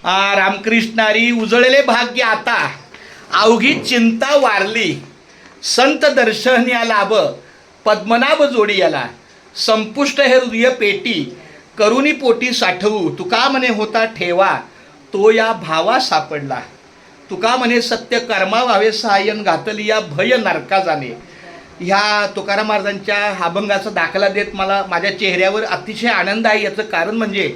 रामकृष्णारी उजळले भाग्य आता, अवघी चिंता वारली, संत दर्शन या लाभ, पद्मनाभ जोडी याला, संपुष्ट हे हृदय पेटी, करुणी पोटी साठवू, तुका म्हणे होता ठेवा, तो या भावा सापडला, तुका म्हणे सत्य कर्मा व्हावे सहाय्यन घातली या भय नरका जाणे. ह्या तुकाराम महाराजांच्या अभंगाचा दाखला देत मला माझ्या चेहऱ्यावर अतिशय आनंद आहे. याचं कारण म्हणजे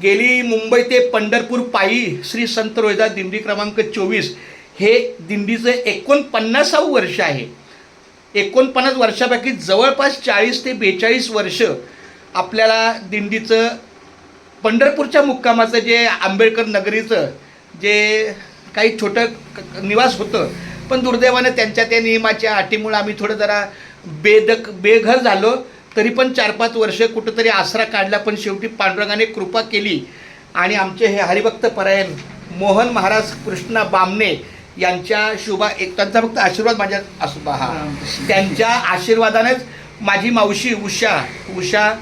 गेली मुंबई ते पंढरपूर पायी श्री संत रोहिदास दिंडी क्रमांक 24 हे दिंडीचं 49वं वर्ष आहे. 49 वर्षापैकी जवळपास 40 ते 42 वर्ष आपल्याला दिंडीचं पंढरपूरच्या मुक्कामाचं जे आंबेडकर नगरीचं जे काही छोटं निवास होतं, पण दुर्दैवाने त्यांच्या त्या नियमाच्या अटीमुळे आम्ही थोडं जरा बेघर झालो. तरी पण 4-5 वर्ष कुठंतरी आसरा काढला, पण शेवटी पांडुरंगाने कृपा केली आणि आमचे हे हरिभक्त परायण मोहन महाराज कृष्णा बामणे यांच्या त्यांचा फक्त आशीर्वाद माझ्या असू त्यांच्या आशीर्वादानेच माझी मावशी उषा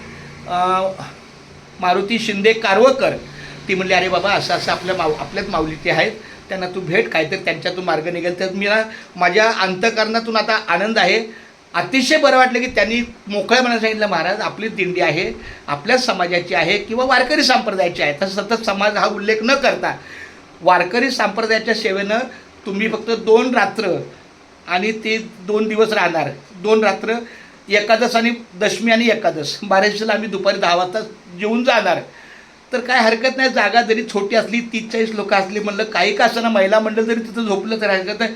मारुती शिंदे कारवकर ती म्हणली, अरे बाबा असं असं आपल्याच माऊली ते आहेत, त्यांना तू भेट, काहीतरी त्यांच्यातून मार्ग निघेल. तर मी माझ्या अंतःकरणातून आता आनंद आहे. अतिशय बरं वाटलं की त्यांनी मोकळ्या मनाने सांगितलं, महाराज आपली दिंडी आहे, आपल्याच समाजाची आहे किंवा वारकरी संप्रदायाची आहे. तसं सतत समाज हा उल्लेख न करता वारकरी संप्रदायाच्या सेवेनं तुम्ही फक्त 2 रात्र आणि ते 2 दिवस राहणार, 2 रात्र एकादश आणि दशमी आणि एकादश, बाराशेला आम्ही दुपारी 10 वाजता जेवून जाणार. तर काय हरकत नाही, जागा जरी छोटी असली 30-40 लोक असली म्हणलं काही का असं ना, महिला मंडळ जरी तिथं झोपलं तर हरकत नाही.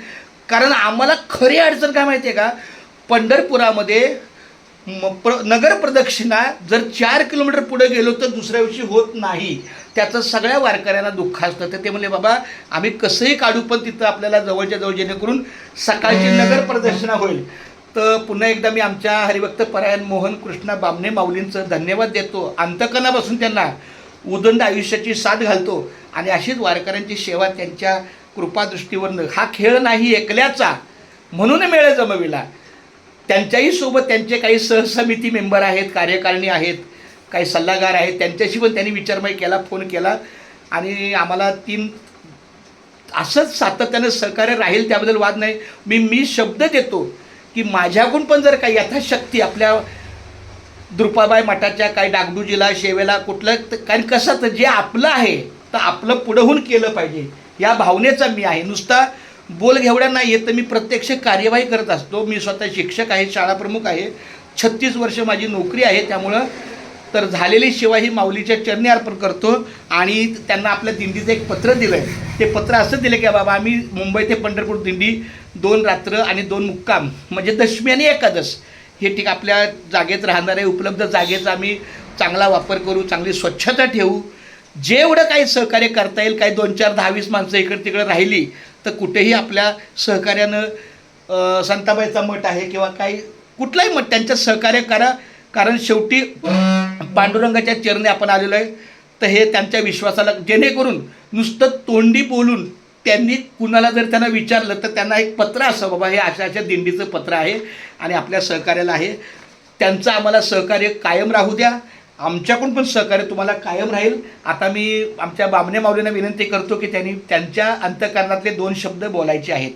कारण आम्हाला खरी अडचण काय माहिती आहे का, पंढरपुरामध्ये नगर प्रदक्षिणा जर 4 किलोमीटर पुढे गेलो तर दुसऱ्या दिवशी होत नाही. त्याचं सगळ्या वारकऱ्यांना दुःख असतं. तर ते म्हणले, बाबा आम्ही कसंही काढू, पण तिथं आपल्याला जवळच्या जवळ जेणेकरून सकाळची नगर प्रदक्षिणा होईल. तर पुन्हा एकदा मी आमच्या हरिभक्त परायण मोहन कृष्णा बामणे माऊलींचं धन्यवाद देतो. अंतकरणापासून त्यांना उदंड आयुष्याची साथ घालतो आणि अशीच वारकऱ्यांची सेवा त्यांच्या कृपादृष्टीवरनं. हा खेळ नाही एकल्याचा, म्हणून मेळ जमविला. त्यांच्याही सोबत त्यांचे काही सहसमिती मेंबर आहेत, कार्यकारिणी आहेत, काही सल्लागार आहेत, त्यांच्याशी पण त्यांनी विचारमय केला, फोन केला आणि आम्हाला असंच सातत्यानं सहकार्य राहील, त्याबद्दल वाद नाही. मी शब्द देतो की माझ्याकडून पण जर काही यथाशक्ती आपल्या द्रुपाबाई मठाच्या काही डागडुजीला शेवेला कुठलं, कारण कसं तर जे आपलं आहे तर आपलं पुढं केलं पाहिजे या भावनेचा मी आहे. नुसता बोल घेवड्या नाही येत, तर मी प्रत्यक्ष कार्यवाही करत असतो. मी स्वतः शिक्षक आहे, शाळा प्रमुख आहे, 36 वर्ष माझी नोकरी आहे. त्यामुळं तर झालेली सेवा ही माऊलीच्या चरणी अर्पण करतो. आणि त्यांना आपल्या दिंडीचं एक पत्र दिलं आहे. ते पत्र असं दिलं की बाबा आम्ही मुंबई ते पंढरपूर दिंडी 2 रात्र आणि 2 मुक्काम म्हणजे दशमी आणि एकादश हे ठीक आपल्या जागेत राहणार आहे. उपलब्ध जागेचा आम्ही चांगला वापर करू, चांगली स्वच्छता ठेवू, जेवढं काही सहकार्य करता येईल. काही 2-4, 10-20 माणसं इकडे तिकडे राहिली तर कुठेही आपल्या सहकार्यानं संताबाईचा मठ आहे किंवा काही कुठलाही मठ त्यांचं सहकार्य करा. कारण शेवटी पांडुरंगाच्या चरणी आपण आलेलो आहे. तर हे त्यांच्या विश्वासाला, जेणेकरून नुसतं तोंडी बोलून त्यांनी कुणाला जर त्यांना विचारलं तर त्यांना एक पत्र असं, बाबा हे अशा दिंडीचं पत्र आहे आणि आपल्या सहकार्याला आहे. त्यांचं आम्हाला सहकार्य कायम राहू द्या. आमच्याकडून पण सहकार्य तुम्हाला कायम राहील. आता मी आमच्या बामणे माऊलींना विनंती करतो की त्यांनी त्यांच्या अंतःकरणातले 2 शब्द बोलायचे आहेत.